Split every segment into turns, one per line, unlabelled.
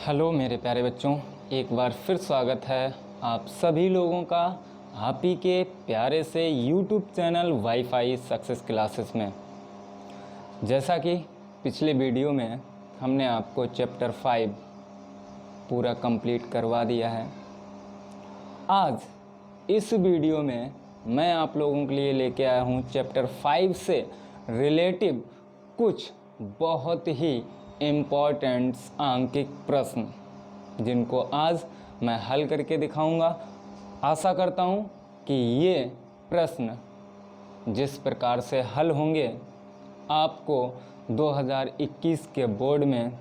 Hello मेरे प्यारे बच्चों, एक बार फिर स्वागत है आप सभी लोगों का आप ही के प्यारे से YouTube channel wifi success classes में। जैसा कि पिछले वीडियो में हमने आपको चैप्टर 5 पूरा कंप्लीट करवा दिया है। आज इस वीडियो में मैं आप लोगों के लिए लेके आया हूँ चैप्टर 5 से रिलेटिव कुछ बहुत ही इम्पॉर्टेंट आंकिक प्रश्न, जिनको आज मैं हल करके दिखाऊंगा। आशा करता हूं कि ये प्रश्न जिस प्रकार से हल होंगे आपको 2021 के बोर्ड में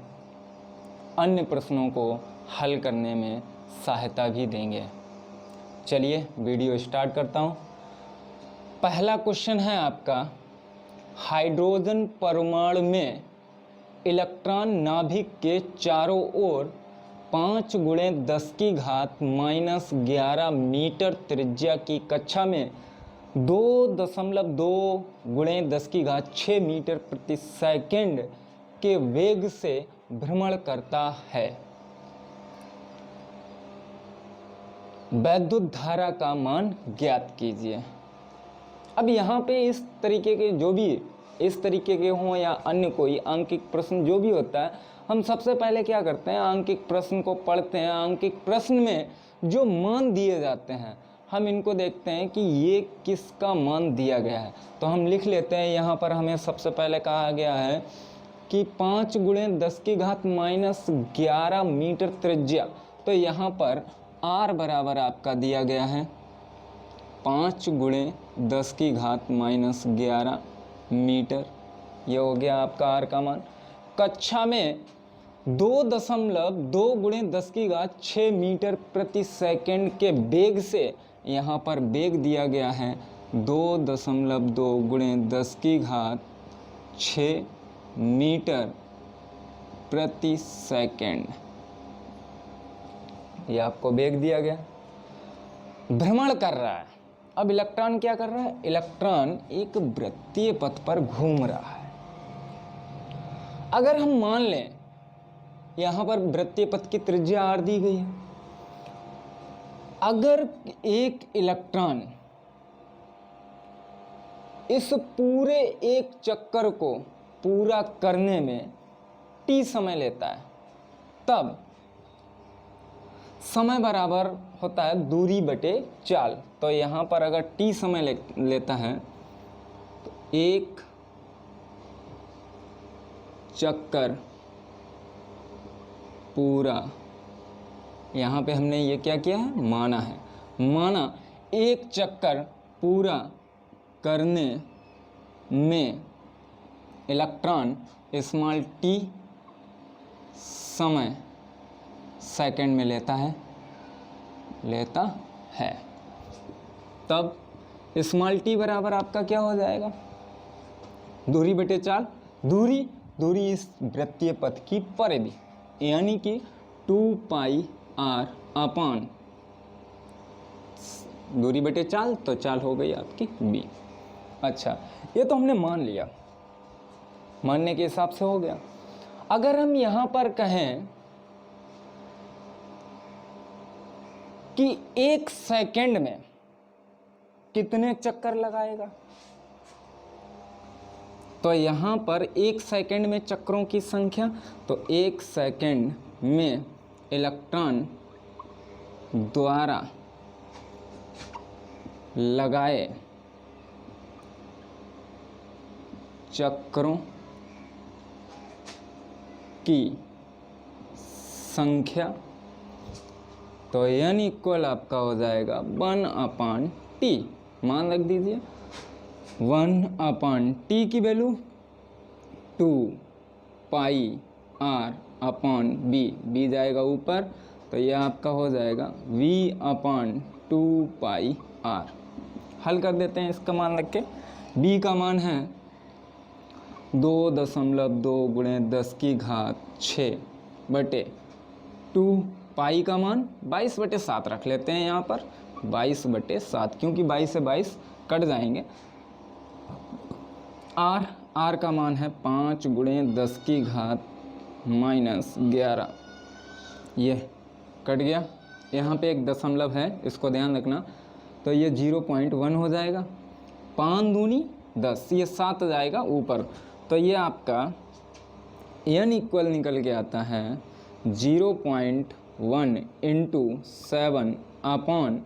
अन्य प्रश्नों को हल करने में सहायता भी देंगे। चलिए वीडियो स्टार्ट करता हूं। पहला क्वेश्चन है आपका, हाइड्रोजन परमाणु में इलेक्ट्रॉन नाभिक के चारों ओर 5×10⁻⁻11 मीटर त्रिज्या की कक्षा में 2.2×10⁻6 मीटर प्रति सेकंड के वेग से भ्रमण करता है। वैद्युत धारा का मान ज्ञात कीजिए। अब यहाँ पे इस तरीके के जो भी इस तरीके के हों या अन्य कोई आंकिक प्रश्न जो भी होता है, हम सबसे पहले क्या करते हैं, आंकिक प्रश्न को पढ़ते हैं। आंकिक प्रश्न में जो मान दिए जाते हैं हम इनको देखते हैं कि ये किसका मान दिया गया है। तो हम लिख लेते हैं, यहाँ पर हमें सबसे पहले कहा गया है कि 5×10⁻11 मीटर त्रिज्या। तो यहाँ पर r बराबर आपका दिया गया है 5×10⁻11 मीटर। ये हो गया आपका r का मान। कक्षा में 2.2×10⁻6 मीटर प्रति सेकंड के वेग से, यहाँ पर वेग दिया गया है 2.2×10⁻6 मीटर प्रति सेकंड। ये आपको वेग दिया गया, भ्रमण कर रहा है। अब इलेक्ट्रॉन क्या कर रहा है, इलेक्ट्रॉन एक वृत्तीय पथ पर घूम रहा है। अगर हम मान लें यहां पर वृत्तीय पथ की त्रिज्या r दी गई है, अगर एक इलेक्ट्रॉन इस पूरे एक चक्कर को पूरा करने में t समय लेता है, तब समय बराबर होता है दूरी बटे चाल। तो यहाँ पर अगर t समय लेता है तो एक चक्कर पूरा, यहाँ पे हमने ये क्या किया है, माना है, माना एक चक्कर पूरा करने में इलेक्ट्रॉन स्मॉल t समय सेकंड में लेता है, तब स्मॉल t बराबर आपका क्या हो जाएगा, दूरी बटे चाल। दूरी इस वृत्तीय पथ की परिधि, यानी कि 2πr अपान दूरी बटे चाल, तो चाल हो गई आपकी b। अच्छा, ये तो हमने मान लिया, मानने के हिसाब से हो गया। अगर हम यहां पर कहें कि एक सेकंड में कितने चक्कर लगाएगा, तो यहां पर एक सेकंड में चक्रों की संख्या, तो एक सेकंड में इलेक्ट्रॉन द्वारा लगाए चक्रों की संख्या, तो n इक्वल आपका हो जाएगा 1/t। मान रख दीजिए 1/t की वैल्यू 2πr/b, b जाएगा ऊपर, तो यह आपका हो जाएगा v/2πr। हल कर देते हैं इसका मान रख के। b का मान है 2.2×10⁻6 बटे 2, पाई का मान 22/7 रख लेते हैं यहाँ पर, 22/7, क्योंकि 22 से 22 कट जाएंगे। r का मान है 5×10⁻11 ये कट गया, यहाँ पे एक दशमलव है, इसको ध्यान रखना, तो ये 0.1 हो जाएगा। 5 दूनी 10, ये 7 जाएगा ऊपर, तो ये आपका n इक्वल निकल के आता है 0.1 इंटू 7 अपॉन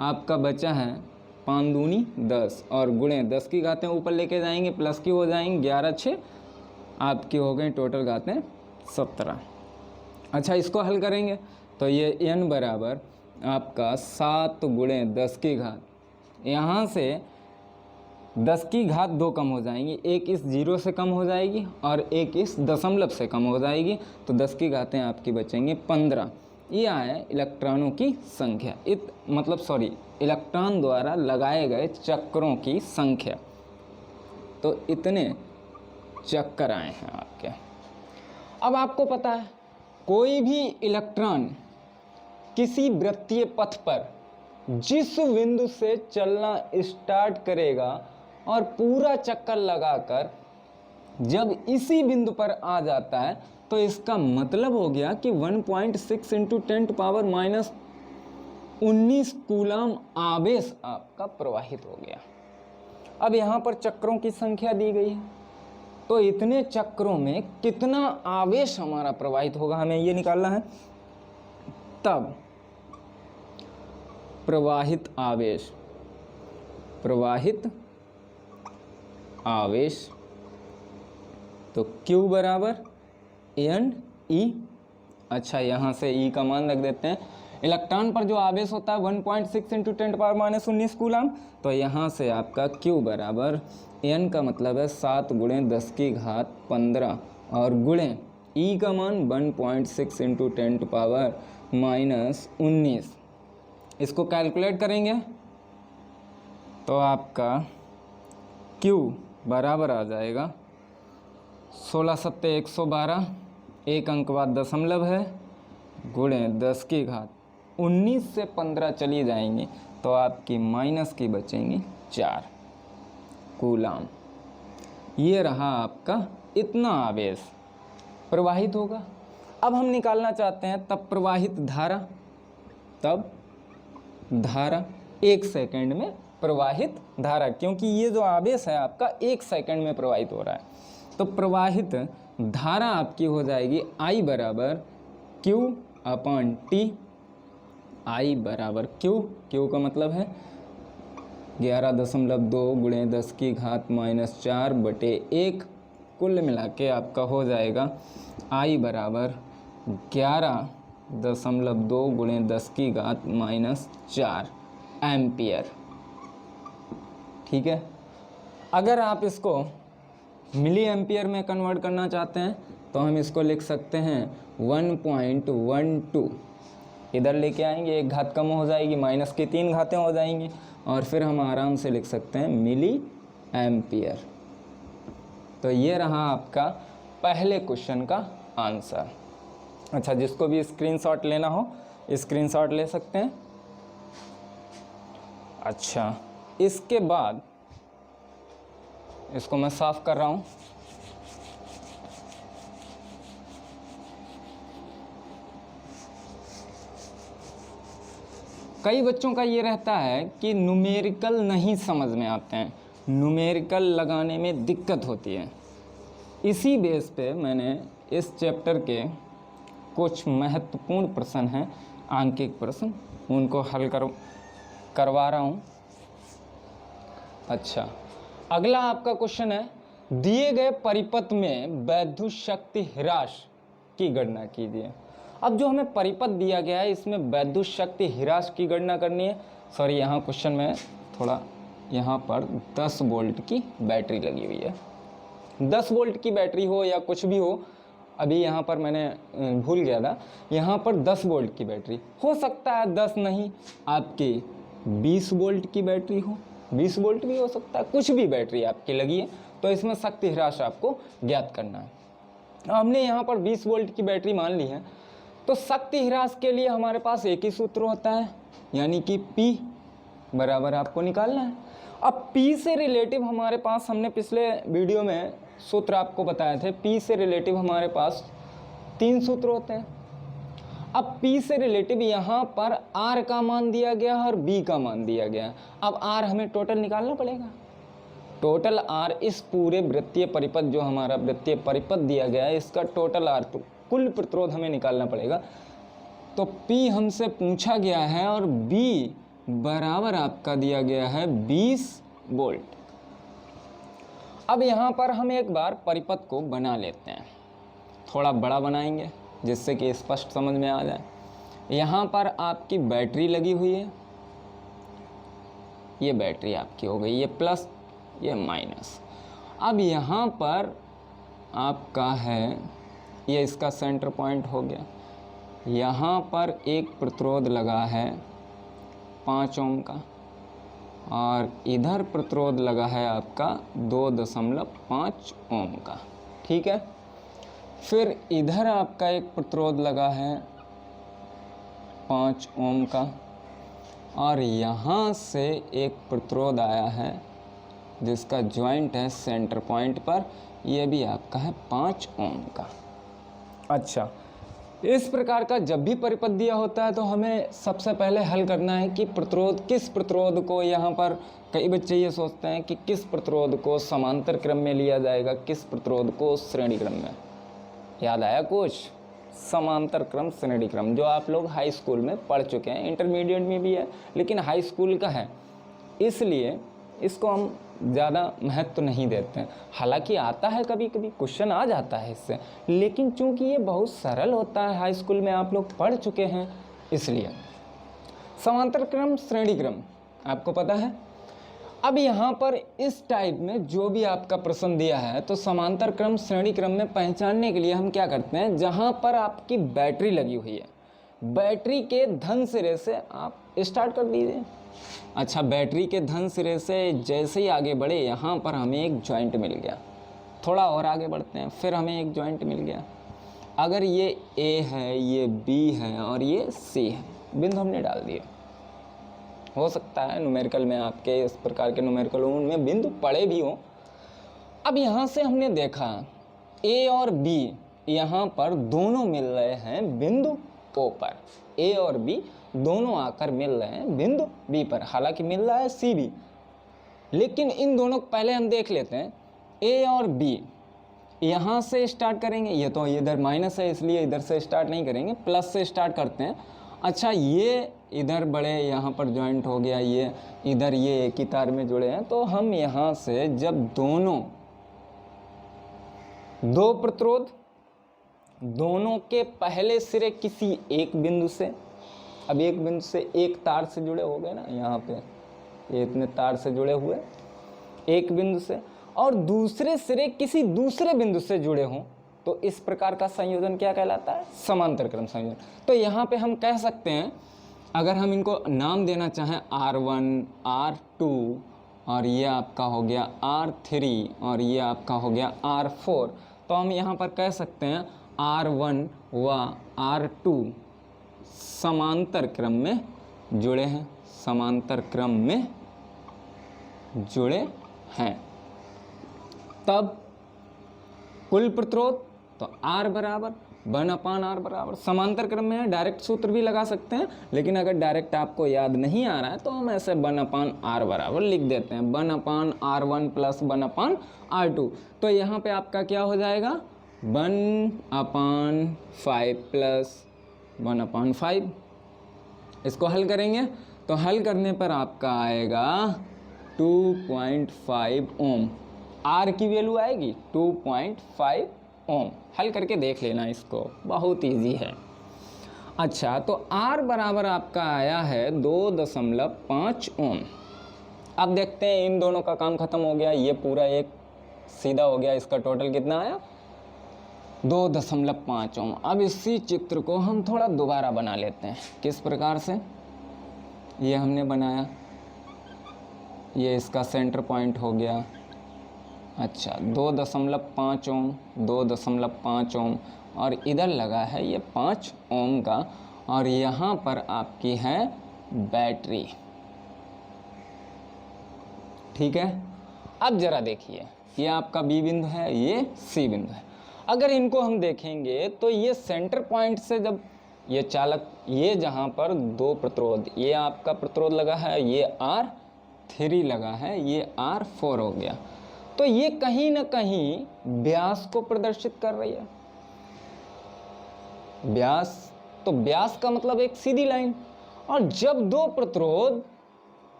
आपका बचा है 5 दूनी 10 और गुणे 10 की घातें ऊपर लेके जाएंगे, प्लस की हो जाएंगी, 11 6 आपकी हो गई टोटल घातें 17। अच्छा, इसको हल करेंगे तो ये n बराबर आपका 7 गुणे 10 की घात, यहाँ से 10 की घात 2 कम हो जाएंगी, एक इस 0 से कम हो जाएगी और एक इस दशमलव से कम हो जाएगी, तो 10 की घातें आपकी बचेंगी 15। ये आया इलेक्ट्रॉनों की संख्या, इलेक्ट्रॉन द्वारा लगाए गए चक्रों की संख्या। तो इतने चक्कर आए हैं आपके। अब आपको पता है कोई भी इलेक्ट्रॉन किसी वृत्तीय पथ पर जिस बिंदु से चलना स्टार्ट करेगा और पूरा चक्कर लगाकर जब इसी बिंदु पर आ जाता है, तो इसका मतलब हो गया कि 1.6 इंटू 10⁻⁻19 कूलम आवेश आपका प्रवाहित हो गया। अब यहाँ पर चक्रों की संख्या दी गई है, तो इतने चक्रों में कितना आवेश हमारा प्रवाहित होगा, हमें ये निकालना है। तब प्रवाहित आवेश तो Q बराबर NE। अच्छा, यहाँ से E का मान रख देते हैं। इलेक्ट्रॉन पर जो आवेश होता है 1.6 इंटू 10⁻⁻19 कूलम, तो यहाँ से आपका Q बराबर N का मतलब है 7 गुणे 10 की घात 15 और गुणे E का मान 1.6 इंटू 10⁻⁻19। इसको कैलकुलेट करेंगे तो आपका Q बराबर आ जाएगा 16 सत्ते 112, एक अंक बाद दशमलव है, गुणे 10 की घात 19 से 15 चली जाएंगी तो आपकी माइनस की बचेंगी 4 कूलम। ये रहा आपका इतना आवेश प्रवाहित होगा। अब हम निकालना चाहते हैं तब प्रवाहित धारा, तब धारा 1 सेकंड में प्रवाहित धारा, क्योंकि ये जो आवेश है आपका 1 सेकंड में प्रवाहित हो रहा है, तो प्रवाहित धारा आपकी हो जाएगी I बराबर Q अपॉन T। I बराबर Q का मतलब है 11.2 गुणे 10 की घात -4 बटे 1, कुल मिला के आपका हो जाएगा I बराबर 11.2 गुणे 10 की घात -4 एम्पियर। ठीक है, अगर आप इसको मिली एम्पियर में कन्वर्ट करना चाहते हैं तो हम इसको लिख सकते हैं 1.12, इधर लेके आएंगे, एक घात कम हो जाएगी, माइनस की 3 घातें हो जाएंगी और फिर हम आराम से लिख सकते हैं मिली एम्पियर। तो ये रहा आपका पहले क्वेश्चन का आंसर। अच्छा, जिसको भी स्क्रीनशॉट लेना हो स्क्रीनशॉट ले सकते हैं। अच्छा, इसके बाद इसको मैं साफ कर रहा हूँ। कई बच्चों का ये रहता है कि न्यूमेरिकल नहीं समझ में आते हैं, न्यूमेरिकल लगाने में दिक्कत होती है। इसी बेस पे मैंने इस चैप्टर के कुछ महत्वपूर्ण प्रश्न हैं, आंकिक प्रश्न, उनको हल करवा रहा हूँ। अच्छा, अगला आपका क्वेश्चन है, दिए गए परिपथ में वैद्युत शक्ति ह्रास की गणना कीजिए। अब जो हमें परिपथ दिया गया है इसमें वैद्युत शक्ति ह्रास की गणना करनी है। सॉरी, यहाँ क्वेश्चन में थोड़ा, यहाँ पर 10 वोल्ट की बैटरी लगी हुई है। 10 वोल्ट की बैटरी हो या कुछ भी हो, अभी यहाँ पर मैंने भूल गया था, यहाँ पर 10 वोल्ट की बैटरी हो सकता है, 10 नहीं आपकी 20 वोल्ट की बैटरी हो, 20 वोल्ट भी हो सकता है, कुछ भी बैटरी आपकी लगी है, तो इसमें शक्ति ह्रास आपको ज्ञात करना है। हमने यहाँ पर 20 वोल्ट की बैटरी मान ली है, तो शक्ति ह्रास के लिए हमारे पास एक ही सूत्र होता है, यानी कि P बराबर आपको निकालना है। अब P से रिलेटिव हमारे पास, हमने पिछले वीडियो में सूत्र आपको बताए थे, P से रिलेटिव हमारे पास 3 सूत्र होते हैं। अब P से रिलेटिव यहाँ पर R का मान दिया गया और B का मान दिया गया। अब R हमें टोटल निकालना पड़ेगा। टोटल R इस पूरे वृत्तीय परिपथ जो हमारा वृत्तीय परिपथ दिया गया है इसका टोटल R, तो कुल प्रतिरोध हमें निकालना पड़ेगा। तो P हमसे पूछा गया है और B बराबर आपका दिया गया है 20 वोल्ट। अब यहाँ पर हम एक बार परिपथ को बना लेते हैं, थोड़ा बड़ा बनाएंगे जिससे कि स्पष्ट समझ में आ जाए। यहाँ पर आपकी बैटरी लगी हुई है, ये बैटरी आपकी हो गई, ये प्लस ये माइनस। अब यहाँ पर आपका है, ये इसका सेंटर पॉइंट हो गया। यहाँ पर एक प्रतिरोध लगा है 5 ओम का और इधर प्रतिरोध लगा है आपका 2.5 ओम का, ठीक है। फिर इधर आपका एक प्रतिरोध लगा है 5 ओम का और यहाँ से एक प्रतिरोध आया है जिसका जॉइंट है सेंटर पॉइंट पर, यह भी आपका है 5 ओम का। अच्छा, इस प्रकार का जब भी परिपथ दिया होता है तो हमें सबसे पहले हल करना है कि प्रतिरोध, किस प्रतिरोध को, यहाँ पर कई बच्चे ये सोचते हैं कि किस प्रतिरोध को समांतर क्रम में लिया जाएगा, किस प्रतिरोध को श्रेणी क्रम में। याद आया कुछ? समांतर क्रम, श्रेणी क्रम, जो आप लोग हाई स्कूल में पढ़ चुके हैं, इंटरमीडिएट में भी है लेकिन हाई स्कूल का है, इसलिए इसको हम ज़्यादा महत्व नहीं देते हैं। हालांकि आता है, कभी कभी क्वेश्चन आ जाता है इससे, लेकिन चूंकि ये बहुत सरल होता है, हाई स्कूल में आप लोग पढ़ चुके हैं, इसलिए समांतर क्रम, श्रेणी क्रम आपको पता है। अब यहाँ पर इस टाइप में जो भी आपका प्रश्न दिया है तो समांतर क्रम, श्रेणी क्रम में पहचानने के लिए हम क्या करते हैं, जहाँ पर आपकी बैटरी लगी हुई है, बैटरी के धन सिरे से आप स्टार्ट कर दीजिए। अच्छा, बैटरी के धन सिरे से जैसे ही आगे बढ़े यहाँ पर हमें एक जॉइंट मिल गया, थोड़ा और आगे बढ़ते हैं, फिर हमें एक जॉइंट मिल गया। अगर ये A है, ये B है और ये C है, बिंदु हमने डाल दिए। हो सकता है न्यूमेरिकल में आपके इस प्रकार के न्यूमेरिकल उनमें बिंदु पड़े भी हों। अब यहाँ से हमने देखा A और B यहाँ पर दोनों मिल रहे हैं बिंदु O पर, A और B दोनों आकर मिल रहे हैं बिंदु B पर, हालांकि मिल रहा है C भी, लेकिन इन दोनों को पहले हम देख लेते हैं। A और B यहाँ से स्टार्ट करेंगे, ये तो इधर माइनस है इसलिए इधर से स्टार्ट नहीं करेंगे, प्लस से स्टार्ट करते हैं। अच्छा, ये इधर बड़े यहाँ पर जॉइंट हो गया, ये इधर ये एक ही तार में जुड़े हैं, तो हम यहाँ से जब दोनों दो प्रतिरोध दोनों के पहले सिरे किसी एक बिंदु से, अब एक बिंदु से एक तार से जुड़े हो गए ना, यहाँ पे ये इतने तार से जुड़े हुए एक बिंदु से, और दूसरे सिरे किसी दूसरे बिंदु से जुड़े हों, तो इस प्रकार का संयोजन क्या कहलाता है, समांतर क्रम संयोजन। तो यहाँ पे हम कह सकते हैं, अगर हम इनको नाम देना चाहें R1, R2 और ये आपका हो गया R3 और ये आपका हो गया R4, तो हम यहाँ पर कह सकते हैं R1 व R2 समांतर क्रम में जुड़े हैं, समांतर क्रम में जुड़े हैं। तब कुल प्रतिरोध तो R बराबर 1/R बराबर, समांतर क्रम में है, डायरेक्ट सूत्र भी लगा सकते हैं, लेकिन अगर डायरेक्ट आपको याद नहीं आ रहा है तो हम ऐसे 1/R बराबर लिख देते हैं, 1/R1 प्लस 1/R2। तो यहाँ पे आपका क्या हो जाएगा, 1/5 प्लस 1/5। इसको हल करेंगे तो हल करने पर आपका आएगा 2.5 ओम। R की वैल्यू आएगी 2.5 ओम। हल करके देख लेना, इसको बहुत इजी है। अच्छा, तो R बराबर आपका आया है 2.5 ओम। अब देखते हैं, इन दोनों का काम खत्म हो गया, ये पूरा एक सीधा हो गया, इसका टोटल कितना आया 2.5 ओम। अब इसी चित्र को हम थोड़ा दोबारा बना लेते हैं। किस प्रकार से, ये हमने बनाया, ये इसका सेंटर पॉइंट हो गया। अच्छा, 2.5 ओम, 2.5 ओम और इधर लगा है ये 5 ओम का, और यहाँ पर आपकी है बैटरी। ठीक है, अब जरा देखिए, ये आपका B बिंदु है, ये C बिंदु है। अगर इनको हम देखेंगे तो ये सेंटर पॉइंट से जब ये चालक, ये जहाँ पर दो प्रतिरोध, ये आपका प्रतिरोध लगा है, ये R3 लगा है, ये R4 हो गया। तो ये कहीं ना कहीं व्यास को प्रदर्शित कर रही है। व्यास, तो व्यास का मतलब एक सीधी लाइन। और जब दो प्रतिरोध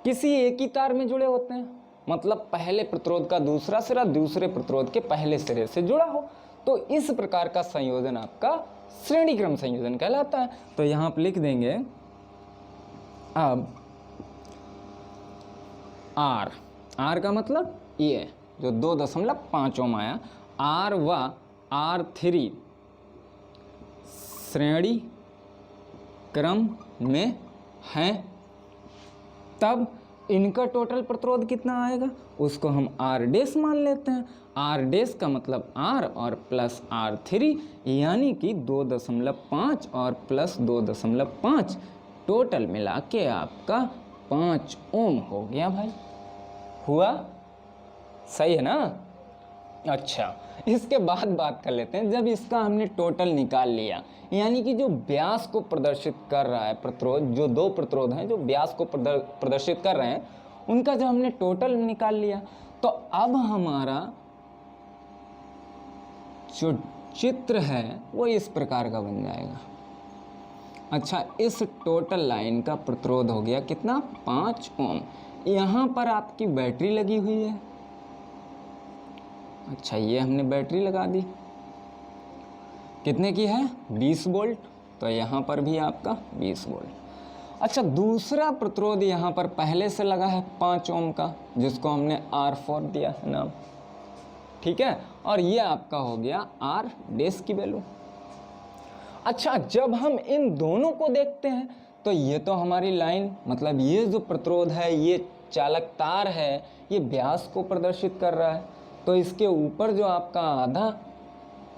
किसी एक ही तार में जुड़े होते हैं, मतलब पहले प्रतिरोध का दूसरा सिरा दूसरे प्रतिरोध के पहले सिरे से जुड़ा हो, तो इस प्रकार का संयोजन आपका श्रेणी क्रम संयोजन कहलाता है। तो यहां पर लिख देंगे अब R का मतलब ये जो 2.5 ओम आया, R व R3 श्रेणी क्रम में हैं, तब इनका टोटल प्रतिरोध कितना आएगा उसको हम R डैश मान लेते हैं। R डैश का मतलब R और प्लस R3, यानी कि 2.5 और प्लस 2.5 टोटल मिला के आपका 5 ओम हो गया भाई। हुआ? सही है ना? अच्छा, इसके बाद बात कर लेते हैं, जब इसका हमने टोटल निकाल लिया, यानी कि जो व्यास को प्रदर्शित कर रहा है प्रतिरोध, जो दो प्रतिरोध हैं जो व्यास को प्रदर्शित कर रहे हैं, उनका जब हमने टोटल निकाल लिया, तो अब हमारा जो चित्र है वो इस प्रकार का बन जाएगा। अच्छा, इस टोटल लाइन का प्रतिरोध हो गया कितना? 5 ओम। यहाँ पर आपकी बैटरी लगी हुई है। अच्छा, ये हमने बैटरी लगा दी, कितने की है? 20 वोल्ट। तो यहाँ पर भी आपका 20 वोल्ट। अच्छा, दूसरा प्रतिरोध यहाँ पर पहले से लगा है 5 ओम का, जिसको हमने R4 दिया है नाम, ठीक है। और ये आपका हो गया R डैश की वैल्यू। अच्छा, जब हम इन दोनों को देखते हैं तो ये तो हमारी लाइन, मतलब ये जो प्रतिरोध है, ये चालक तार है, ये व्यास को प्रदर्शित कर रहा है। तो इसके ऊपर जो आपका आधा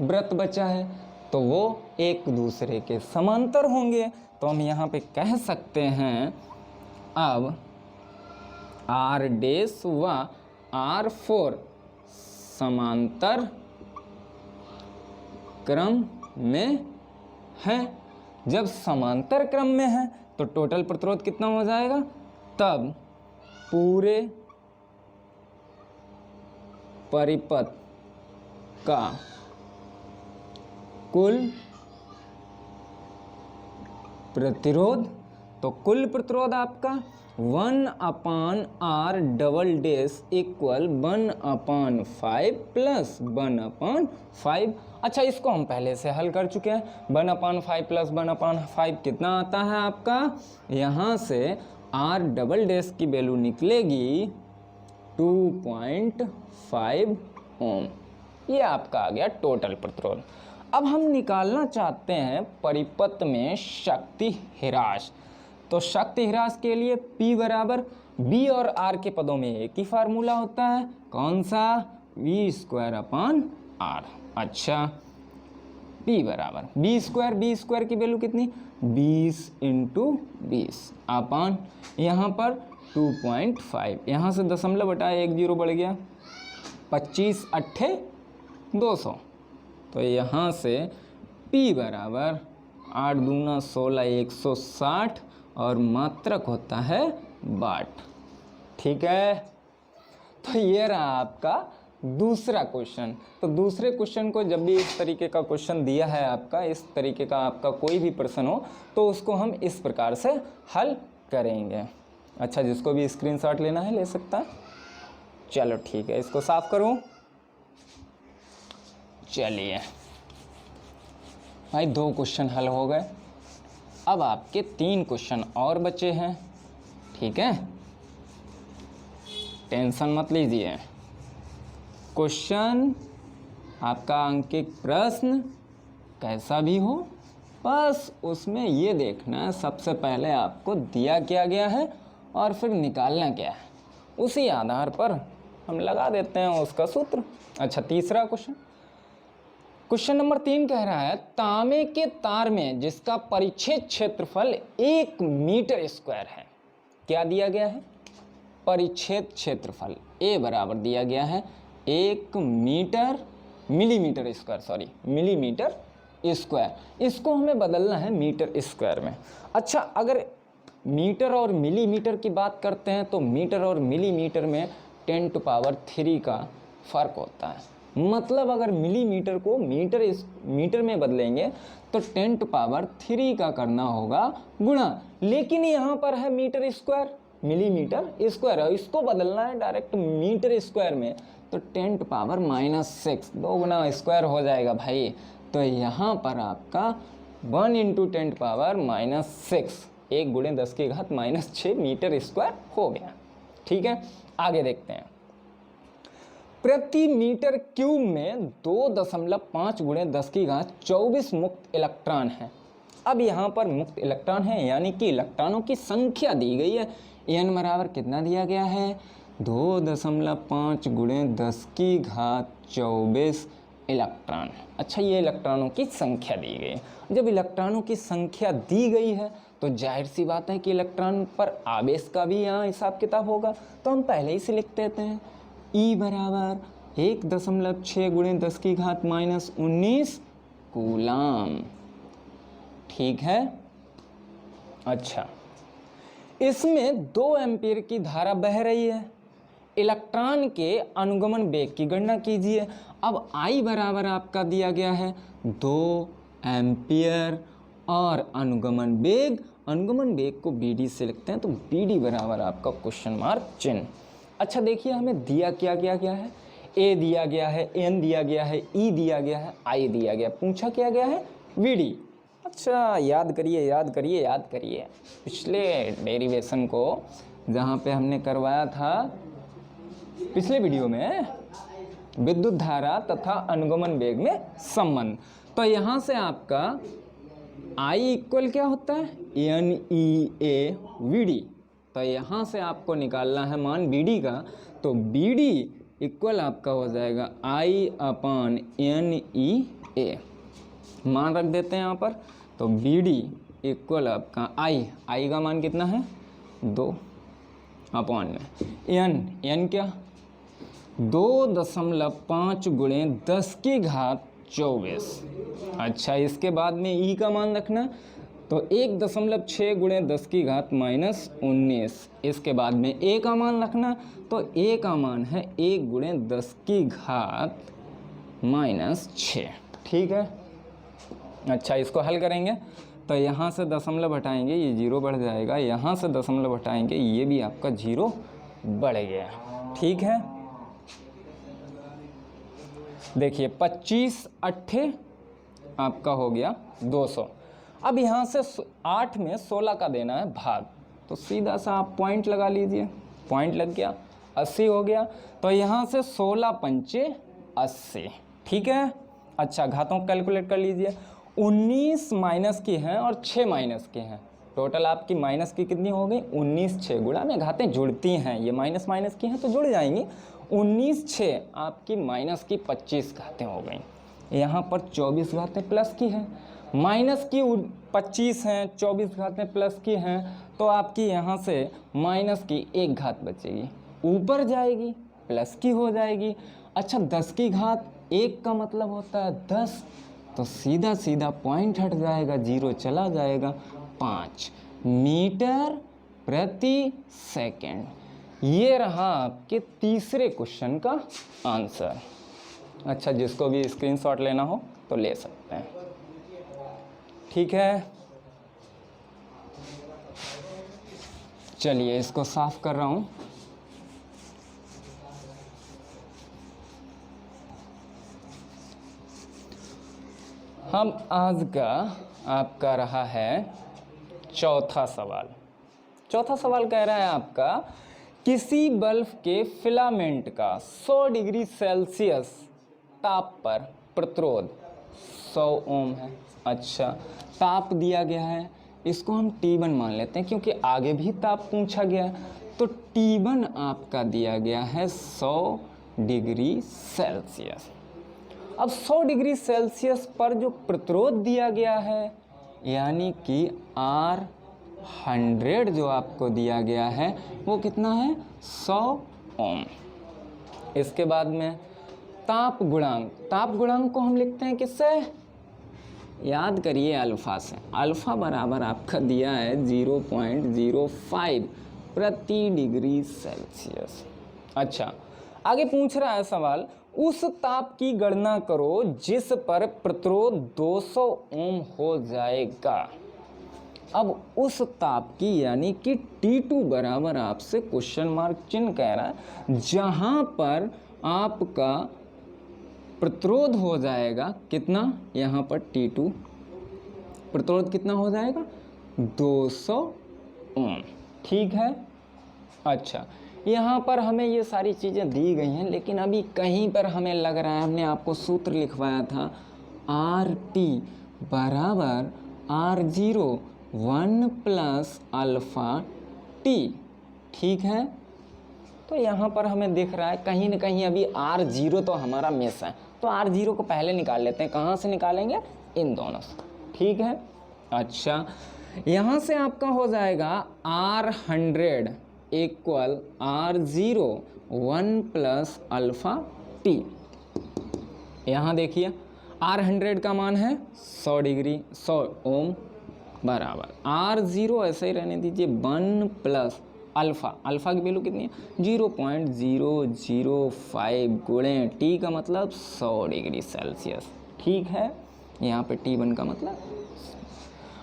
वृत्त बचा है तो वो एक दूसरे के समांतर होंगे। तो हम यहाँ पे कह सकते हैं अब R डैश व R4 समांतर क्रम में है। जब समांतर क्रम में है तो टोटल प्रतिरोध कितना हो जाएगा? तब पूरे परिपथ का कुल प्रतिरोध, तो कुल प्रतिरोध आपका 1/R double dash equal 1/5 plus 1/5। अच्छा, इसको हम पहले से हल कर चुके हैं। 1/5 प्लस 1/5 कितना आता है आपका? यहाँ से R डबल डैश की वैल्यू निकलेगी 2.5 ओम। ये आपका आ गया टोटल प्रतिरोध। अब हम निकालना चाहते हैं परिपथ में शक्ति ह्रास। तो शक्ति ह्रास के लिए P बराबर B और R के पदों में एक ही फार्मूला होता है, कौन सा? V²/R। अच्छा, P बराबर B² की वैल्यू कितनी? 20 × 20 अपान यहाँ पर 2.5, यहाँ से दशमलव बटाए 1 0 बढ़ गया, 25 8 200। तो यहाँ से P बराबर 8 दूना 16 160 और मात्रक होता है वाट। ठीक है, तो ये रहा आपका दूसरा क्वेश्चन। तो दूसरे क्वेश्चन को जब भी इस तरीके का क्वेश्चन दिया है आपका, इस तरीके का आपका कोई भी प्रश्न हो, तो उसको हम इस प्रकार से हल करेंगे। अच्छा, जिसको भी स्क्रीनशॉट लेना है ले सकता है। चलो ठीक है, इसको साफ करूं। चलिए भाई, 2 क्वेश्चन हल हो गए। अब आपके 3 क्वेश्चन और बचे हैं। ठीक है, टेंशन मत लीजिए। क्वेश्चन आपका अंकित प्रश्न कैसा भी हो, बस उसमें ये देखना है सबसे पहले आपको दिया क्या गया है और फिर निकालना क्या है, उसी आधार पर हम लगा देते हैं उसका सूत्र। अच्छा, तीसरा क्वेश्चन, क्वेश्चन नंबर 3 कह रहा है तांबे के तार में जिसका परिच्छेद क्षेत्रफल 1 मीटर स्क्वायर है, क्या दिया गया है? परिच्छेद क्षेत्रफल A बराबर दिया गया है 1 मिलीमीटर स्क्वायर, इसको हमें बदलना है मीटर स्क्वायर में। अच्छा, अगर मीटर और मिलीमीटर की बात करते हैं तो मीटर और मिलीमीटर में 10⁻³ का फ़र्क होता है। मतलब अगर मिलीमीटर को मीटर में बदलेंगे तो 10⁻³ का करना होगा गुणा, लेकिन यहाँ पर है मीटर स्क्वायर, मिलीमीटर स्क्वायर है, इसको बदलना है डायरेक्ट मीटर स्क्वायर में, तो 10⁻⁻6 2 गुना स्क्वायर हो जाएगा भाई। तो यहाँ पर आपका 1 × 10⁻⁻6 1 × 10⁻⁻6 मीटर स्क्वायर हो गया। ठीक है, आगे देखते हैं। प्रति मीटर क्यूब में 2.5 × 10⁻24 मुक्त इलेक्ट्रॉन है। अब यहाँ पर मुक्त इलेक्ट्रॉन है, यानी कि इलेक्ट्रॉनों की संख्या दी गई है। n बराबर कितना दिया गया है? 2.5 × 10⁻24 इलेक्ट्रॉन। अच्छा, ये इलेक्ट्रॉनों की संख्या दी गई है। जब इलेक्ट्रॉनों की संख्या दी गई है तो जाहिर सी बात है कि इलेक्ट्रॉन पर आवेश का भी यहाँ हिसाब किताब होगा, तो हम पहले ही से लिख देते हैं। E बराबर 1.6 × 10⁻⁻19 कूलाम। ठीक है। अच्छा, इसमें 2 एम्पीयर की धारा बह रही है। इलेक्ट्रॉन के अनुगमन वेग की गणना कीजिए। अब I बराबर आपका दिया गया है 2 एम्पीयर और अनुगमन वेग को BD से लिखते हैं, तो BD बराबर आपका क्वेश्चन मार्क चिन्ह। अच्छा देखिए, हमें दिया क्या है? A दिया गया है, N दिया गया है, E दिया गया है, I दिया गया, पूछा क्या गया है? VD। अच्छा, याद करिए पिछले डेरिवेशन को, जहाँ पे हमने करवाया था पिछले वीडियो में विद्युत धारा तथा अनुगमन वेग में संबंध। तो यहाँ से आपका I इक्वल क्या होता है? NEA VD। तो यहाँ से आपको निकालना है मान BD का, तो BD इक्वल आपका हो जाएगा I/NEA। मान रख देते हैं यहाँ पर, तो BD इक्वल आपका I का मान कितना है? 2 अपॉन में N क्या? 2.5 × 10⁻24। अच्छा, इसके बाद में E का मान रखना, तो 1.6 × 10⁻⁻19। इसके बाद में A का मान रखना, तो A का मान है 1 × 10⁻⁻6। ठीक है। अच्छा, इसको हल करेंगे तो यहाँ से दशमलव हटाएंगे, ये 0 बढ़ जाएगा, यहाँ से दशमलव हटाएंगे, ये भी आपका 0 बढ़ गया। ठीक है। देखिए 25 8 आपका हो गया 200। अब यहाँ से 8 में 16 का देना है भाग, तो सीधा सा आप पॉइंट लगा लीजिए, पॉइंट लग गया, 80 हो गया। तो यहाँ से 16 पंचे 80। ठीक है। अच्छा, घातों कैलकुलेट कर लीजिए। 19 माइनस की हैं और 6 माइनस की हैं, टोटल आपकी माइनस की कितनी हो गई? 19 6 गुणा में घातें जुड़ती हैं, ये माइनस की हैं तो जुड़ जाएंगी। 19 6 आपकी माइनस की 25 घातें हो गई। यहाँ पर 24 घातें प्लस की हैं, माइनस की 25 हैं, 24 घातें प्लस की हैं, तो आपकी यहाँ से माइनस की 1 घात बचेगी, ऊपर जाएगी प्लस की हो जाएगी। अच्छा, 10 की घात 1 का मतलब होता है 10, तो सीधा पॉइंट हट जाएगा, 0 चला जाएगा। 5 मीटर प्रति सेकेंड। ये रहा आपके तीसरे क्वेश्चन का आंसर। अच्छा, जिसको भी स्क्रीनशॉट लेना हो तो ले सकते हैं। ठीक है, चलिए इसको साफ कर रहा हूँ। हम आज का आपका रहा है चौथा सवाल। चौथा सवाल कह रहा है आपका, किसी बल्ब के फिलामेंट का 100 डिग्री सेल्सियस ताप पर प्रतिरोध 100 ओम है। अच्छा, ताप दिया गया है, इसको हम T1 मान लेते हैं क्योंकि आगे भी ताप पूछा गया। तो T1 आपका दिया गया है 100 डिग्री सेल्सियस। अब 100 डिग्री सेल्सियस पर जो प्रतिरोध दिया गया है, यानी कि R100 जो आपको दिया गया है, वो कितना है? 100 ओम। इसके बाद में ताप गुणांक को हम लिखते हैं किससे? याद करिए अल्फ़ा से। अल्फ़ा बराबर आपका दिया है 0.05 प्रति डिग्री सेल्सियस। अच्छा, आगे पूछ रहा है सवाल, उस ताप की गणना करो जिस पर प्रतिरोध 200 ओम हो जाएगा। अब उस ताप की यानी कि T2 बराबर आपसे क्वेश्चन मार्क चिन्ह कह रहा है, जहां पर आपका प्रतिरोध हो जाएगा कितना, यहाँ पर T2 प्रतिरोध कितना हो जाएगा 200 ओम। ठीक है। अच्छा, यहाँ पर हमें ये सारी चीज़ें दी गई हैं, लेकिन अभी कहीं पर हमें लग रहा है, हमने आपको सूत्र लिखवाया था RT बराबर R0 1 प्लस अल्फ़ा T। ठीक है, तो यहाँ पर हमें दिख रहा है कहीं ना कहीं अभी R0 तो हमारा मिस है, तो R0 को पहले निकाल लेते हैं। कहाँ से निकालेंगे, इन दोनों से। ठीक है। अच्छा, यहाँ से आपका हो जाएगा R100 equal R0 1 plus alpha T। यहाँ देखिए R100 का मान है 100 डिग्री 100 ओम बराबर R0 ऐसे ही रहने दीजिए 1 प्लस अल्फ़ा की वैल्यू कितनी है 0.005 गुणे T का मतलब 100 डिग्री सेल्सियस। ठीक है, यहाँ पे T1 का मतलब।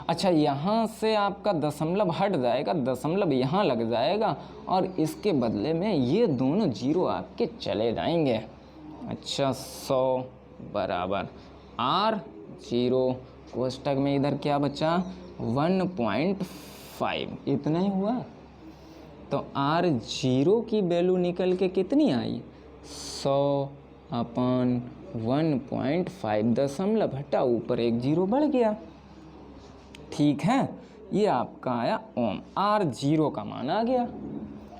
अच्छा, यहाँ से आपका दशमलव हट जाएगा, दशमलव यहाँ लग जाएगा और इसके बदले में ये दोनों जीरो आपके चले जाएंगे। अच्छा, 100 बराबर R0 कोष्टक में इधर क्या बचा 1.5, इतना ही हुआ। तो R0 की वैल्यू निकल के कितनी आई 100/1.5, दशमलव हटा ऊपर एक जीरो बढ़ गया। ठीक है, ये आपका आया ओम। R0 का मान आ गया।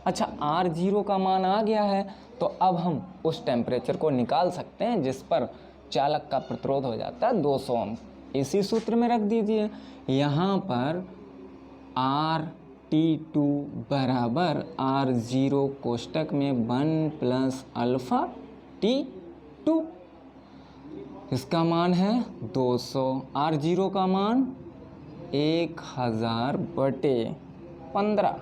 अच्छा, R0 का मान आ गया है तो अब हम उस टेम्परेचर को निकाल सकते हैं जिस पर चालक का प्रतिरोध हो जाता है 200 ओम। इसी सूत्र में रख दीजिए। यहाँ पर RT2 बराबर R0 कोष्टक में 1 प्लस अल्फ़ा T2, इसका मान है 200। R0 का मान 1000/15,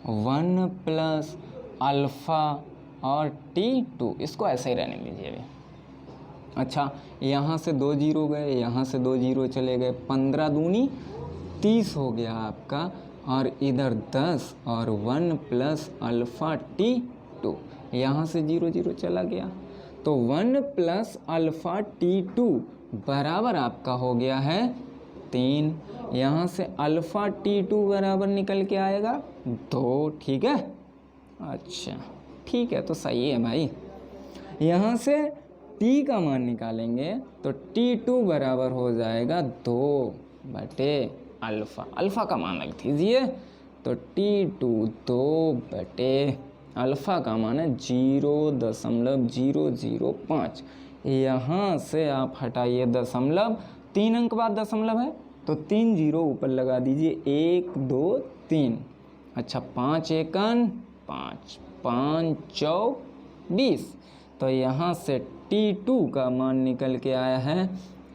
1 प्लस अल्फ़ा और T2, इसको ऐसे ही रहने दीजिए अभी। अच्छा, यहाँ से 2 जीरो गए, यहाँ से 2 जीरो चले गए, 15 दूनी 30 हो गया आपका, और इधर 10 और 1 प्लस अल्फ़ा T2, यहाँ से 0 0 चला गया, तो 1 प्लस अल्फ़ा T2 बराबर आपका हो गया है 3। यहाँ से अल्फ़ा T2 बराबर निकल के आएगा 2। ठीक है। अच्छा, ठीक है, तो सही है भाई। यहाँ से T का मान निकालेंगे तो T2 बराबर हो जाएगा 2/अल्फ़ा। अल्फ़ा का मान रख दीजिए, तो T2 2/अल्फ़ा का मान है 0.005। यहाँ से आप हटाइए दशमलव, 3 अंक बाद दशमलव है तो 3 जीरो ऊपर लगा दीजिए, 1 2 3। अच्छा, 5 एकन 5, 5 चौ 20, तो यहाँ से T2 का मान निकल के आया है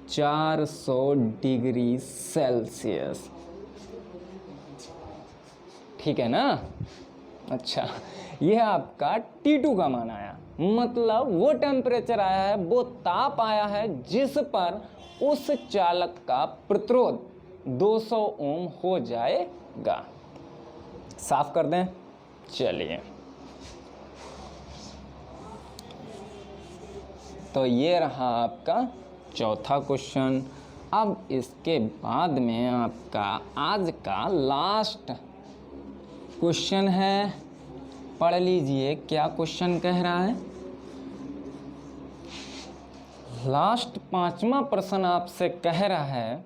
400 डिग्री सेल्सियस। ठीक है ना। अच्छा, यह आपका T2 का मान आया, मतलब वो टेम्परेचर आया है, वो ताप आया है जिस पर उस चालक का प्रतिरोध 200 ओम हो जाएगा। साफ कर दें, चलिए। तो ये रहा आपका चौथा क्वेश्चन। अब इसके बाद में आपका आज का लास्ट क्वेश्चन है, पढ़ लीजिए क्या क्वेश्चन कह रहा है। लास्ट 5वां प्रश्न आपसे कह रहा है,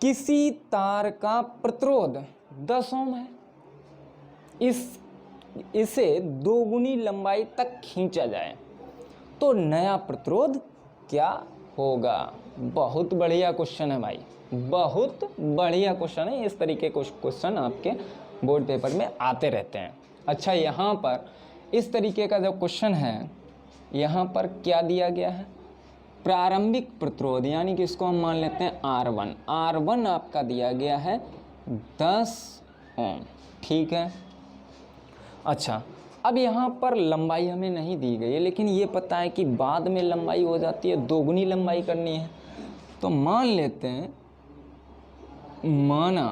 किसी तार का प्रतिरोध 10 ओम है, इसे 2 गुनी लंबाई तक खींचा जाए तो नया प्रतिरोध क्या होगा। बहुत बढ़िया क्वेश्चन है भाई, बहुत बढ़िया क्वेश्चन है। इस तरीके के क्वेश्चन आपके बोर्ड पेपर में आते रहते हैं। अच्छा, यहाँ पर इस तरीके का जो क्वेश्चन है, यहाँ पर क्या दिया गया है, प्रारंभिक प्रतिरोध यानी कि इसको हम मान लेते हैं R1। R1 आपका दिया गया है 10 ओम, ठीक है। अच्छा, अब यहाँ पर लंबाई हमें नहीं दी गई है, लेकिन ये पता है कि बाद में लंबाई हो जाती है, दोगुनी लंबाई करनी है। तो मान लेते हैं, माना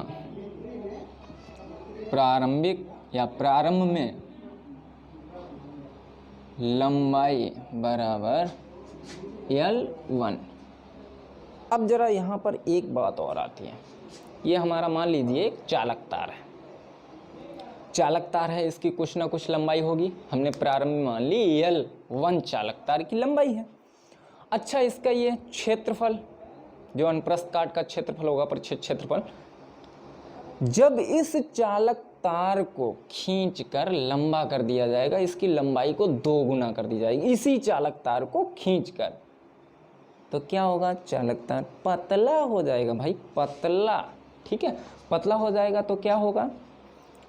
प्रारंभिक या प्रारंभ में लंबाई बराबर L1। अब जरा यहाँ पर एक बात और आती है, ये हमारा मान लीजिए एक चालक तार है। चालक तार है, इसकी कुछ ना कुछ लंबाई होगी। हमने प्रारंभ में मान ली L1 चालक तार की लंबाई है। अच्छा, इसका ये क्षेत्रफल जो अनुप्रस्थ काट का क्षेत्रफल होगा, परिच्छेद क्षेत्रफल, जब इस चालक तार को खींचकर लंबा कर दिया जाएगा, इसकी लंबाई को 2 गुना कर दी जाएगी इसी चालक तार को खींचकर, तो क्या होगा, चालक तार पतला हो जाएगा भाई, पतला, ठीक है। पतला हो जाएगा तो क्या होगा,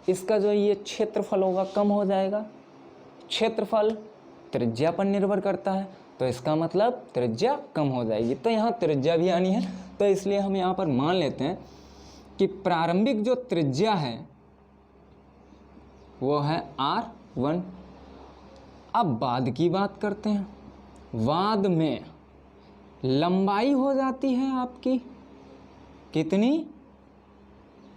इसका जो ये क्षेत्रफल होगा कम हो जाएगा। क्षेत्रफल त्रिज्या पर निर्भर करता है, तो इसका मतलब त्रिज्या कम हो जाएगी। तो यहाँ त्रिज्या भी आनी है, तो इसलिए हम यहाँ पर मान लेते हैं कि प्रारंभिक जो त्रिज्या है वो है R1। अब बाद की बात करते हैं। बाद में लंबाई हो जाती है आपकी कितनी,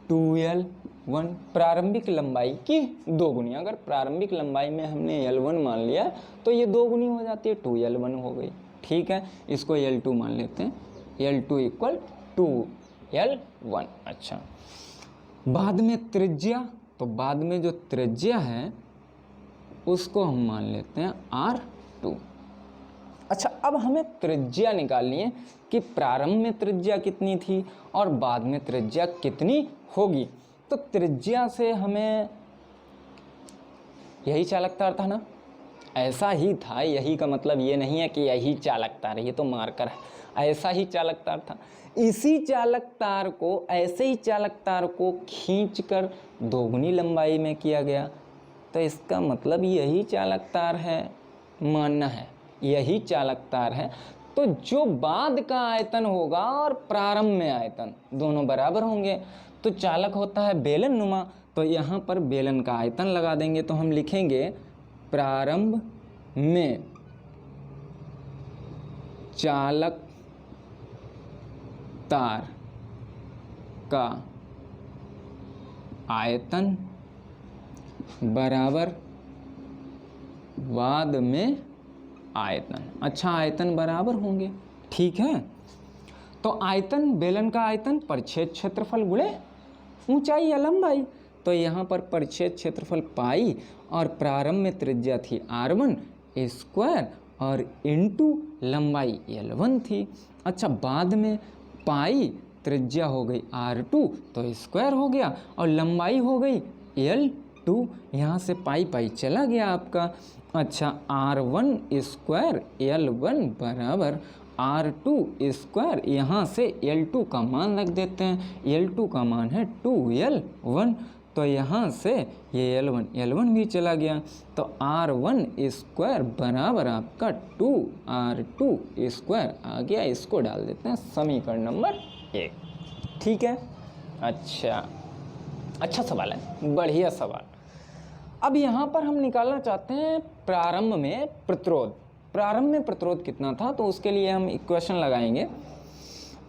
2L1। प्रारंभिक लंबाई की 2 गुनी। अगर प्रारंभिक लंबाई में हमने L1 मान लिया तो ये 2 गुनी हो जाती है, 2L1 हो गई, ठीक है। इसको L2 मान लेते हैं, L2 इक्वल 2L1। अच्छा, बाद में त्रिज्या, तो बाद में जो त्रिज्या है उसको हम मान लेते हैं R2। अच्छा, अब हमें त्रिज्या निकालनी है कि प्रारंभ में त्रिज्या कितनी थी और बाद में त्रिज्या कितनी होगी। तो त्रिज्या से हमें, यही चालक तार था ना, ऐसा ही था, यही का मतलब ये नहीं है कि यही चालक तार है, ये तो मार्कर है, ऐसा ही चालक तार था। इसी चालक तार को, ऐसे ही चालक तार को खींचकर 2 गुनी लंबाई में किया गया, तो इसका मतलब यही चालक तार है, मानना है यही चालक तार है। तो जो बाद का आयतन होगा और प्रारंभ में आयतन दोनों बराबर होंगे, तो चालक होता है बेलन नुमा, तो यहाँ पर बेलन का आयतन लगा देंगे। तो हम लिखेंगे प्रारंभ में चालक तार का आयतन बराबर बाद में आयतन। अच्छा, आयतन बराबर होंगे, ठीक है। तो आयतन, बेलन का आयतन परिच्छेद क्षेत्रफल गुणे ऊंचाई या लंबाई। तो यहाँ पर परिच्छेद क्षेत्रफल पाई और प्रारंभ में त्रिज्या थी R1 स्क्वायर और इंटू लंबाई L1 थी। अच्छा, बाद में पाई त्रिज्या हो गई R2 तो स्क्वायर हो गया और लंबाई हो गई L2। यहाँ से पाई पाई चला गया आपका। अच्छा, R1 स्क्वायर L1 बराबर R2 स्क्वायर, यहाँ से L2 का मान रख देते हैं, L2 का मान है 2L1, तो यहाँ से ये L1 भी चला गया, तो R1 स्क्वायर बराबर आपका 2R2 स्क्वायर आ गया। इसको डाल देते हैं समीकरण नंबर 1, ठीक है। अच्छा सवाल है, बढ़िया सवाल। अब यहाँ पर हम निकालना चाहते हैं प्रारंभ में प्रतिरोध। प्रारंभ में प्रतिरोध कितना था, तो उसके लिए हम इक्वेशन लगाएंगे।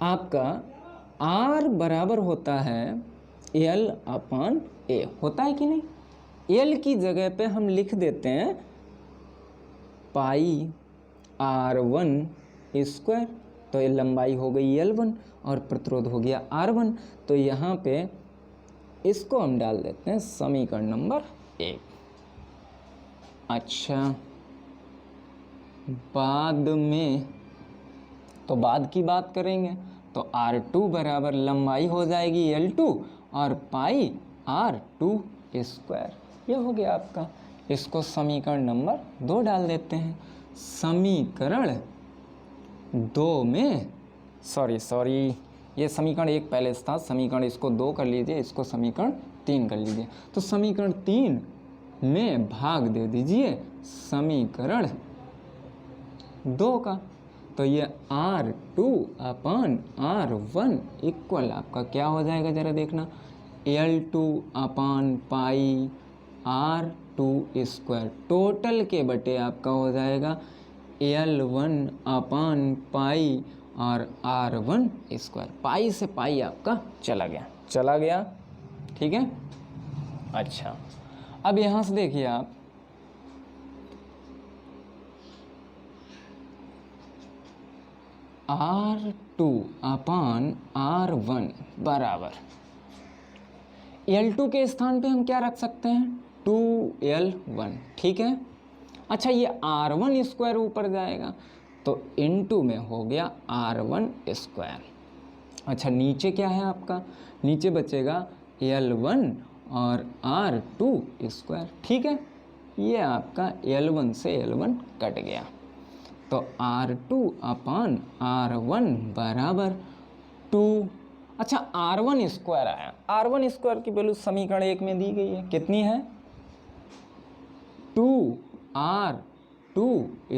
आपका R बराबर होता है L/A, होता है कि नहीं। L की जगह पे हम लिख देते हैं पाई R1 स्क्वायर, तो ये लंबाई हो गई L1 और प्रतिरोध हो गया R1। तो यहाँ पे इसको हम डाल देते हैं समीकरण नंबर 1। अच्छा, बाद में, तो बाद की बात करेंगे तो R2 बराबर लंबाई हो जाएगी L2 और पाई R2 स्क्वायर, ये हो गया आपका। इसको समीकरण नंबर 2 डाल देते हैं। समीकरण 2 में, सॉरी ये समीकरण 1 पहले था, समीकरण इसको 2 कर लीजिए, इसको समीकरण 3 कर लीजिए। तो समीकरण 3 में भाग दे दीजिए समीकरण 2 का, तो ये R2 अपन R1 इक्वल आपका क्या हो जाएगा, ज़रा देखना, L2 अपन पाई R2 स्क्वायर, टोटल के बटे आपका हो जाएगा L1 अपन पाई और R1 स्क्वायर। पाई से पाई आपका चला गया, ठीक है। अच्छा, अब यहाँ से देखिए आप, R2 अपन R1 बराबर L2 के स्थान पे हम क्या रख सकते हैं, 2L1, ठीक है। अच्छा, ये R1 स्क्वायर ऊपर जाएगा तो इनटू में हो गया R1 स्क्वायर। अच्छा, नीचे क्या है आपका, नीचे बचेगा L1 और R2 स्क्वायर, ठीक है। ये आपका L1 से L1 कट गया, तो R2 अपन R1 बराबर 2। अच्छा, R1 स्क्वायर आया, R1 स्क्वायर की वैल्यू समीकरण 1 में दी गई है, कितनी है, 2R2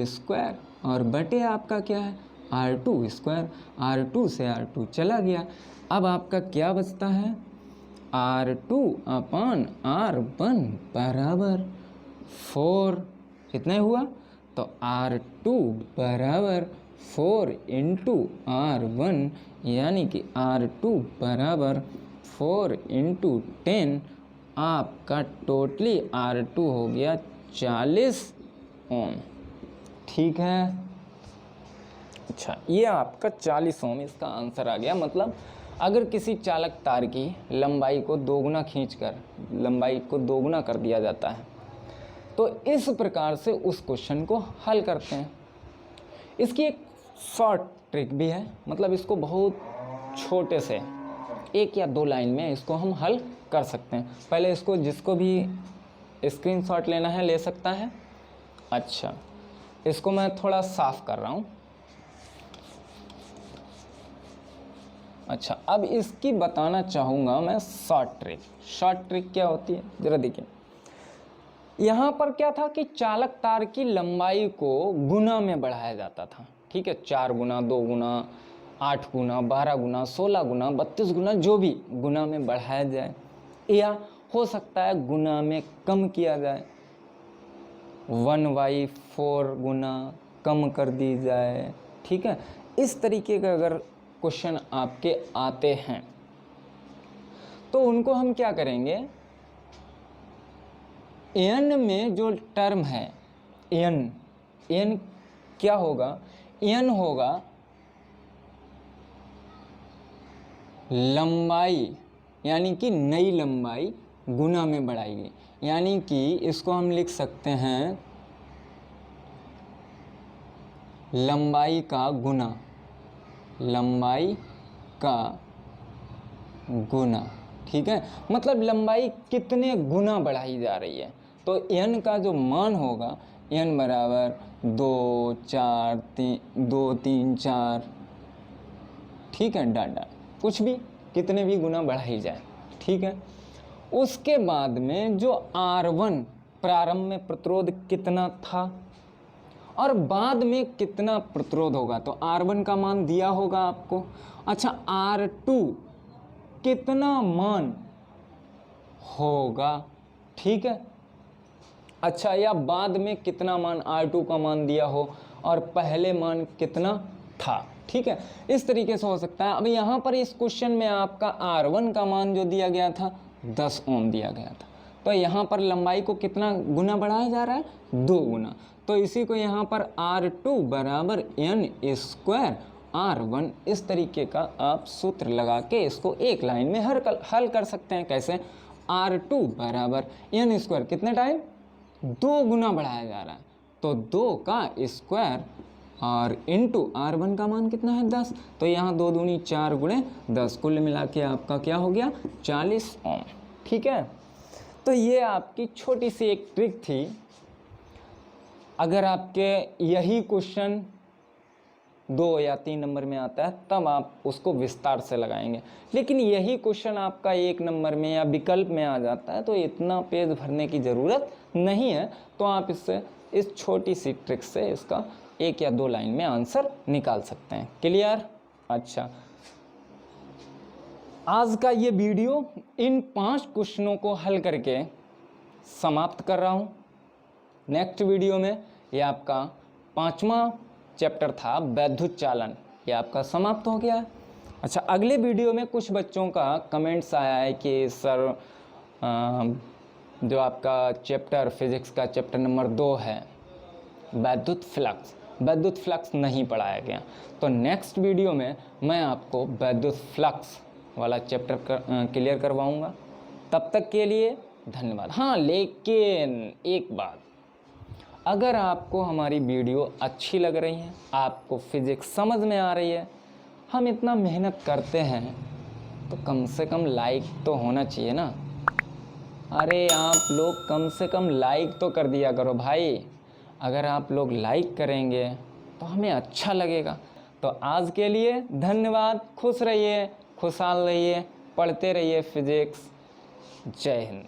स्क्वायर, और बटे आपका क्या है, R2 स्क्वायर। R2 से R2 चला गया, अब आपका क्या बचता है, R2 अपन R1 बराबर 4। कितना हुआ, तो R2 बराबर 4 इंटू R1, यानी कि R2 बराबर 4 इंटू 10, आपका टोटली R2 हो गया 40 ओम, ठीक है। अच्छा, ये आपका 40 ओम इसका आंसर आ गया। मतलब अगर किसी चालक तार की लंबाई को दोगुना खींचकर लंबाई को दोगुना कर दिया जाता है तो इस प्रकार से उस क्वेश्चन को हल करते हैं। इसकी एक शॉर्ट ट्रिक भी है, मतलब इसको बहुत छोटे से 1 या 2 लाइन में इसको हम हल कर सकते हैं। पहले इसको जिसको भी स्क्रीनशॉट लेना है ले सकता है। अच्छा, इसको मैं थोड़ा साफ कर रहा हूँ। अच्छा, अब इसकी बताना चाहूँगा मैं शॉर्ट ट्रिक। शॉर्ट ट्रिक क्या होती है, ज़रा देखिए। यहाँ पर क्या था कि चालक तार की लंबाई को गुना में बढ़ाया जाता था, ठीक है। 4 गुना, 2 गुना, 8 गुना, 12 गुना, 16 गुना, 32 गुना, जो भी गुना में बढ़ाया जाए, या हो सकता है गुना में कम किया जाए, 1/4 गुना कम कर दी जाए, ठीक है। इस तरीके का अगर क्वेश्चन आपके आते हैं तो उनको हम क्या करेंगे, n में जो टर्म है n क्या होगा, n होगा लंबाई, यानी कि नई लंबाई गुना में बढ़ाई गई, यानी कि इसको हम लिख सकते हैं लंबाई का गुना, लंबाई का गुना, ठीक है। मतलब लंबाई कितने गुना बढ़ाई जा रही है, तो n का जो मान होगा n बराबर 2, 4, 2, 3, 4, ठीक है, डाटा कुछ भी कितने भी गुना बढ़ाई जाए, ठीक है। उसके बाद में जो R1 प्रारंभ में प्रतिरोध कितना था और बाद में कितना प्रतिरोध होगा, तो R1 का मान दिया होगा आपको। अच्छा, R2 कितना मान होगा, ठीक है। अच्छा, या बाद में कितना मान R2 का मान दिया हो और पहले मान कितना था, ठीक है। इस तरीके से हो सकता है। अब यहाँ पर इस क्वेश्चन में आपका R1 का मान जो दिया गया था 10 ओम दिया गया था, तो यहाँ पर लंबाई को कितना गुना बढ़ाया जा रहा है, 2 गुना। तो इसी को यहाँ पर R2 बराबर n स्क्वायर R1, इस तरीके का आप सूत्र लगा के इसको एक लाइन में हल कर सकते हैं। कैसे, R2 बराबर n स्क्वायर कितने टाइम, 2 गुना बढ़ाया जा रहा है, तो 2 का स्क्वायर और इंटू R1 का मान कितना है 10, तो यहाँ 2 दूनी 4 गुणे 10, कुल मिला के आपका क्या हो गया 40 ओम, ठीक है। तो ये आपकी छोटी सी एक ट्रिक थी। अगर आपके यही क्वेश्चन 2 या 3 नंबर में आता है तब आप उसको विस्तार से लगाएंगे, लेकिन यही क्वेश्चन आपका 1 नंबर में या विकल्प में आ जाता है तो इतना पेज भरने की ज़रूरत नहीं है। तो आप इससे इस छोटी सी ट्रिक से इसका 1 या 2 लाइन में आंसर निकाल सकते हैं। क्लियर? अच्छा, आज का ये वीडियो इन 5 क्वेश्चनों को हल करके समाप्त कर रहा हूँ। नेक्स्ट वीडियो में ये आपका 5वां चैप्टर था वैद्युत चालन, ये आपका समाप्त हो गया है। अच्छा, अगले वीडियो में कुछ बच्चों का कमेंट्स आया है कि सर जो आपका चैप्टर फिजिक्स का चैप्टर नंबर 2 है वैद्युत फ्लक्स नहीं पढ़ाया गया, तो नेक्स्ट वीडियो में मैं आपको वैद्युत फ्लक्स वाला चैप्टर क्लियर करवाऊंगा। तब तक के लिए धन्यवाद। हाँ, लेकिन एक बात, अगर आपको हमारी वीडियो अच्छी लग रही है, आपको फिजिक्स समझ में आ रही है, हम इतना मेहनत करते हैं, तो कम से कम लाइक तो होना चाहिए ना। अरे आप लोग कम से कम लाइक तो कर दिया करो भाई। अगर आप लोग लाइक करेंगे तो हमें अच्छा लगेगा। तो आज के लिए धन्यवाद। खुश रहिए, खुशहाल रहिए, पढ़ते रहिए फिजिक्स। जय हिंद।